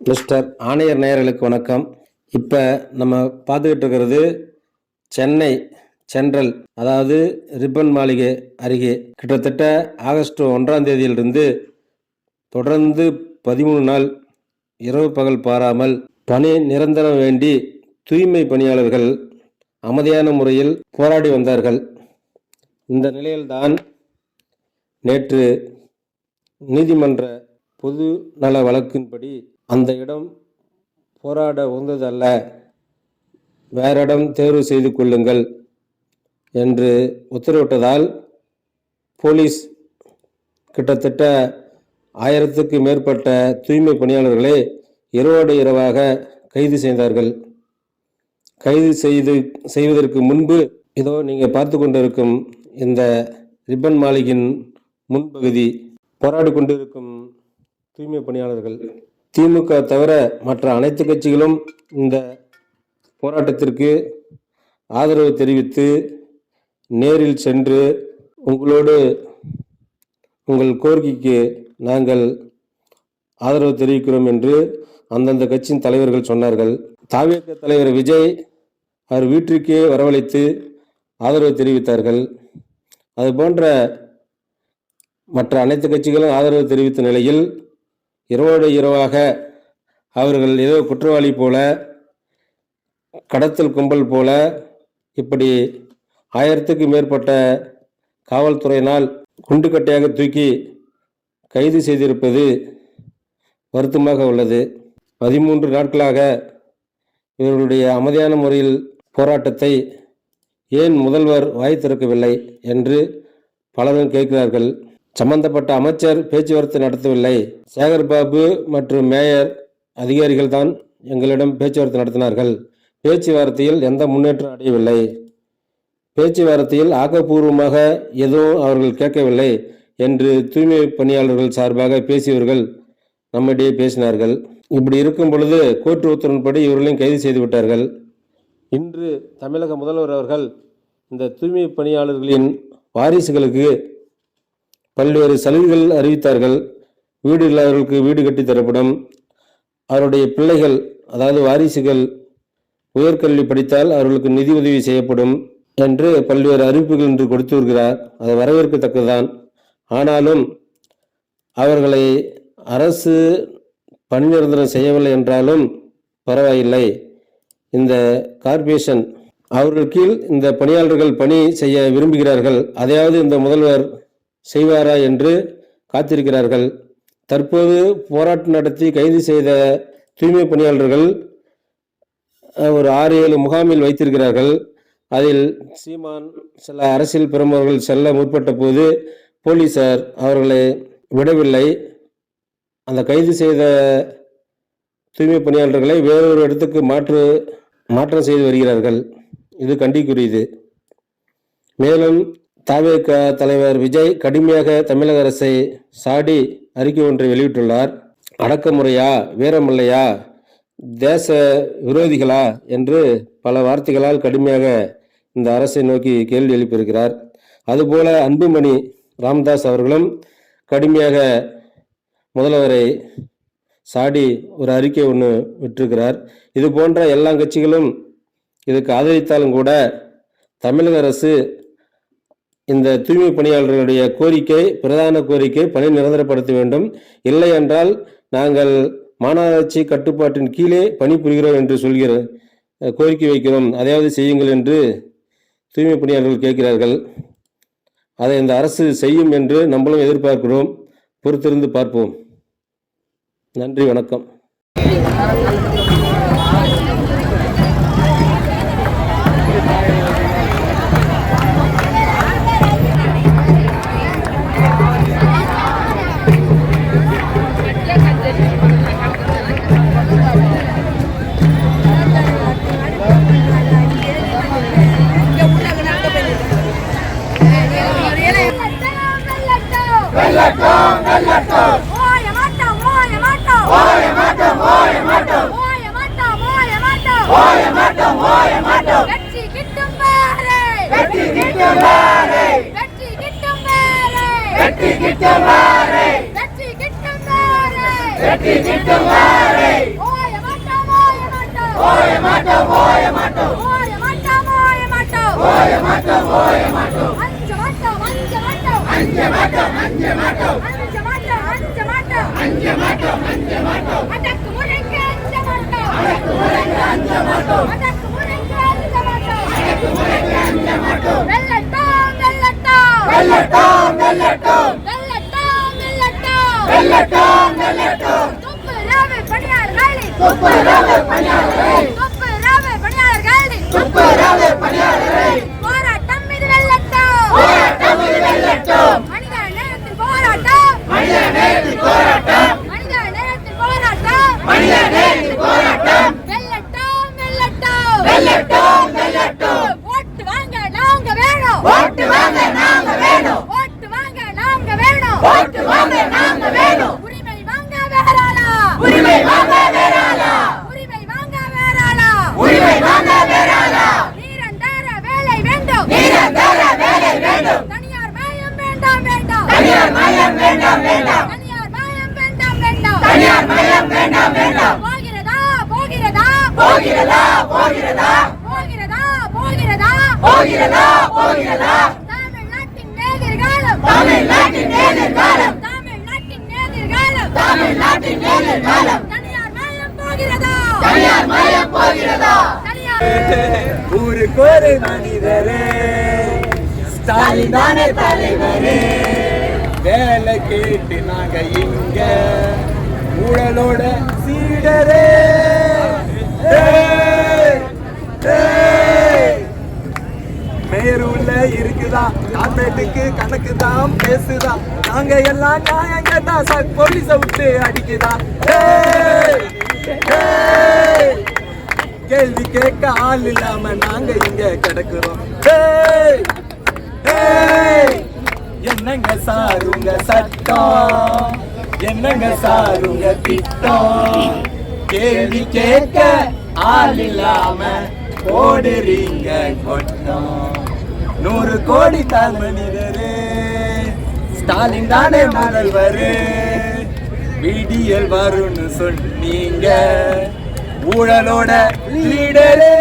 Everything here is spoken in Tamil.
மிஸ்டர் ஆணையர் நேயர்களுக்கு வணக்கம். இப்போ நம்ம பார்த்துக்கிட்டு இருக்கிறது சென்னை சென்ட்ரல், அதாவது ரிப்பன் மாளிகை அருகே கிட்டத்தட்ட ஆகஸ்ட் 1ஆம் தேதியிலிருந்து தொடர்ந்து 13 நாள் இரவு பகல் பாராமல் பணி நிரந்தரம் வேண்டி தூய்மை பணியாளர்கள் அமைதியான முறையில் போராடி வந்தார்கள். இந்த நிலையில்தான் நேற்று நீதிமன்ற பொது நல வழக்கின்படி அந்த இடம் போராட உகந்ததல்ல, வேற இடம் தேர்வு செய்து கொள்ளுங்கள் என்று உத்தரவிட்டதால் போலீஸ் கிட்டத்தட்ட 1000க்கு மேற்பட்ட தூய்மை பணியாளர்களை இரவோடு இரவாக கைது செய்தார்கள். கைது செய்வதற்கு முன்பு இதோ நீங்கள் பார்த்து கொண்டிருக்கும் இந்த ரிப்பன் மாளிகையின் முன்பகுதி போராடி கொண்டிருக்கும் தூய்மை பணியாளர்கள். திமுக தவிர மற்ற அனைத்து கட்சிகளும் இந்த போராட்டத்திற்கு ஆதரவு தெரிவித்து நேரில் சென்று உங்களோடு உங்கள் கோரிக்கைக்கு நாங்கள் ஆதரவு தெரிவிக்கிறோம் என்று அந்தந்த கட்சியின் தலைவர்கள் சொன்னார்கள். தாவேக தலைவர் விஜய் அவர் வீட்டிற்கே வரவழைத்து ஆதரவு தெரிவித்தார்கள். அதுபோன்ற மற்ற அனைத்து கட்சிகளும் ஆதரவு தெரிவித்த நிலையில் இரவோடு இரவாக அவர்கள் ஏதோ குற்றவாளி போல, கடத்தல் கும்பல் போல இப்படி 1000க்கு மேற்பட்ட காவல்துறையினால் குண்டுக்கட்டையாக தூக்கி கைது செய்திருப்பது வருத்தமாக உள்ளது. 13 நாட்களாக இவர்களுடைய அமைதியான முறையில் போராட்டத்தை ஏன் முதல்வர் வாய் திறக்கவில்லை என்று பலரும் கேட்கிறார்கள். சம்பந்தப்பட்ட அமைச்சர் பேச்சுவார்த்தை நடத்தவில்லை. சேகர் பாபு மற்றும் மேயர் அதிகாரிகள் தான் எங்களிடம் பேச்சுவார்த்தை நடத்தினார்கள். பேச்சுவார்த்தையில் எந்த முன்னேற்றம் அடையவில்லை. பேச்சுவார்த்தையில் ஆக்கப்பூர்வமாக எதுவும் அவர்கள் கேட்கவில்லை என்று தூய்மை பணியாளர்கள் சார்பாக பேசியவர்கள் நம்மிடையே பேசினார்கள். இப்படி இருக்கும் பொழுது கோர்ட்டு உத்தரவின்படி இவர்களையும் கைது செய்து விட்டார்கள். இன்று தமிழக முதல்வர் அவர்கள் இந்த தூய்மை பணியாளர்களின் வாரிசுகளுக்கு பல்வேறு சலுகைகள் அறிவித்தார்கள். வீடு இல்லாதவர்களுக்கு வீடு கட்டி தரப்படும், அவருடைய பிள்ளைகள் அதாவது வாரிசுகள் உயர்கல்வி படித்தால் அவர்களுக்கு நிதி உதவி செய்யப்படும் என்று பல்வேறு அறிவிப்புகள் இன்று கொடுத்து வருகிறார். அது வரவேற்கத்தக்கதுதான். ஆனாலும் அவர்களை அரசு பணி நிரந்தரம் செய்யவில்லை என்றாலும் பரவாயில்லை, இந்த கார்ப்பரேஷன் அவர்கள் கீழ் இந்த பணியாளர்கள் பணி செய்ய விரும்புகிறார்கள், அதையாவது இந்த முதல்வர் செய்வாரா என்று காத்திருக்கிறார்கள். தற்போது போராட்டம் நடத்தி கைது செய்த தூய்மை பணியாளர்கள் ஒரு 6-7 முகாமில் வைத்திருக்கிறார்கள். அதில் சீமான் சில அரசியல் பிரமுகர்கள் செல்ல முற்பட்ட போது போலீசார் அவர்களை விடவில்லை. அந்த கைது செய்த தூய்மை பணியாளர்களை வேறொரு இடத்துக்கு மாற்றம் செய்து வருகிறார்கள். இது கண்டிக்குரியது. மேலும் தாவேக தலைவர் விஜய் கடுமையாக தமிழக அரசை சாடி அறிக்கை ஒன்றை வெளியிட்டுள்ளார். அடக்குமுறையா, வீரமில்லையா, தேச விரோதிகளா என்று பல வார்த்தைகளால் கடுமையாக இந்த அரசை நோக்கி கேள்வி எழுப்பியிருக்கிறார். அதுபோல அன்புமணி ராமதாஸ் அவர்களும் கடுமையாக முதல்வரை சாடி ஒரு அறிக்கை ஒன்று விட்டிருக்கிறார். இது போன்ற எல்லா கட்சிகளும் இதுக்கு ஆதரித்தாலும் கூட தமிழக அரசு இந்த தூய்மை பணியாளர்களுடைய கோரிக்கை, பிரதான கோரிக்கை பணி நிரந்தரப்படுத்த வேண்டும், இல்லை என்றால் நாங்கள் மாநகராட்சி கட்டுப்பாட்டின் கீழே பணிபுரிகிறோம் என்று கோரிக்கை வைக்கிறோம், அதையாவது செய்யுங்கள் என்று தூய்மை பணியாளர்கள் கேட்கிறார்கள். அதை இந்த அரசு செய்யும் என்று நம்மளும் எதிர்பார்க்கிறோம். பொறுத்திருந்து பார்ப்போம். நன்றி, வணக்கம். வெற்றி கிட்டும் வாரே மாட்டோம் ஓய மாட்டோம் ஓய மாட்டோம் ஓய மாட்டோம் ஓய மாட்டோம் ஓய மாட்டோம் அஞ்ச மாட்டோம் அஞ்ச மாட்டோம் அஞ்ச மாட்டோம் அஞ்ச மாட்டோம் அஞ்ச மாட்டோம் அஞ்ச மாட்டோம் அஞ்ச மாட்டோம் அஞ்ச மாட்டோம் அடக்குமுறைக்கு அஞ்ச மாட்டோம் அடக்குமுறைக்கு அஞ்ச மாட்டோம் அடக்குமுறைக்கு அஞ்ச மாட்டோம் அடக்குமுறைக்கு அஞ்ச மாட்டோம் வெல்லட்டும் வெல்லட்டும் வெல்லட்டும் வெல்லட்டும் வெல்லட்டும் வெல்லட்டும் வெல்லட்டும் வெல்லட்டும் துப்புரவு பணியாளர்களே துப்புரவு பணியாளர்களே துப்புரவு பணியாளர்களே துப்புரவு பணியாளர்களே போராட்டம் இது வெல்லட்டும் போராட்டம் இது வெல்லட்டும் மனித நேயத்தின் போராட்டம் மனித நேயத்தின் போராட்டம் மனித நேயத்தின் போராட்டம் மனித நேயத்தின் போராட்டம் வெல்லட்டும் வெல்லட்டும் வெல்லட்டும் வெல்லட்டும் ஓட்டு வாங்க நாங்க வேணும் ஓட்டு வாங்க நாங்க வேணும் ஓட்டு வாங்க நாங்க வேணும் ஓட்டு வாங்க நாங்க வேணும் உரிமை வாங்க வேறாளா உரிமை வாங்க வேறாளா உரிமை வாங்க வேறாளா உரிமை வாங்க வேறாளா நிரந்தர வேலை வேண்டும் நிரந்தர வேலை வேண்டும் தனியார் மயம் வேண்டாம் வேண்டாம் தனியார் மயம் வேண்டாம் வேண்டாம் தனியார் மயம் வேண்டாம் வேண்டாம் தனியார் மயம் வேண்டாம் வேண்டாம் போகிறதா போகிறதா போகிறதா போகிறதா போகிறதா போகிறதா போகிறதா போகிறதா தமிழ்நாட்டின் எதிர்காலம் தமிழ்நாட்டின் எதிர்காலம் தமிழ்நாட்டின் எதிர்காலம் தமிழ்நாட்டின் எதிர்காலம் தனியார் மயம் போகிறதா தனியார் மயம் போகிறதா தனியார் ஊருக்கு ஒரு மனிதரே ஸ்டாலின் தானே தலைவரே வேலை கேட்டு நாங்க இங்க ஊழலோட சீடரே மேரூர்ல இருக்குதா கார்பரேட்டுக்கு கணக்கு தான் பேசுதா நாங்க எல்லாம் நியாயம் கேட்டா போலீஸ விட்டு அடிக்குதா கேள்வி கேட்க ஆள் இல்லாம நாங்க இங்க கிடக்குறோம் என்னங்க சார் உங்க சட்டம் என்னங்க சார் உங்க திட்டம் கேள்வி கேட்க ஆள் இல்லாம ஓடுறீங்க கொட்டம் 100 கோடி தான் மனிதரே ஸ்டாலின் தானே முதல்வரு விடியல் வரும்னு சொன்னீங்க ஊழலோட லீடரே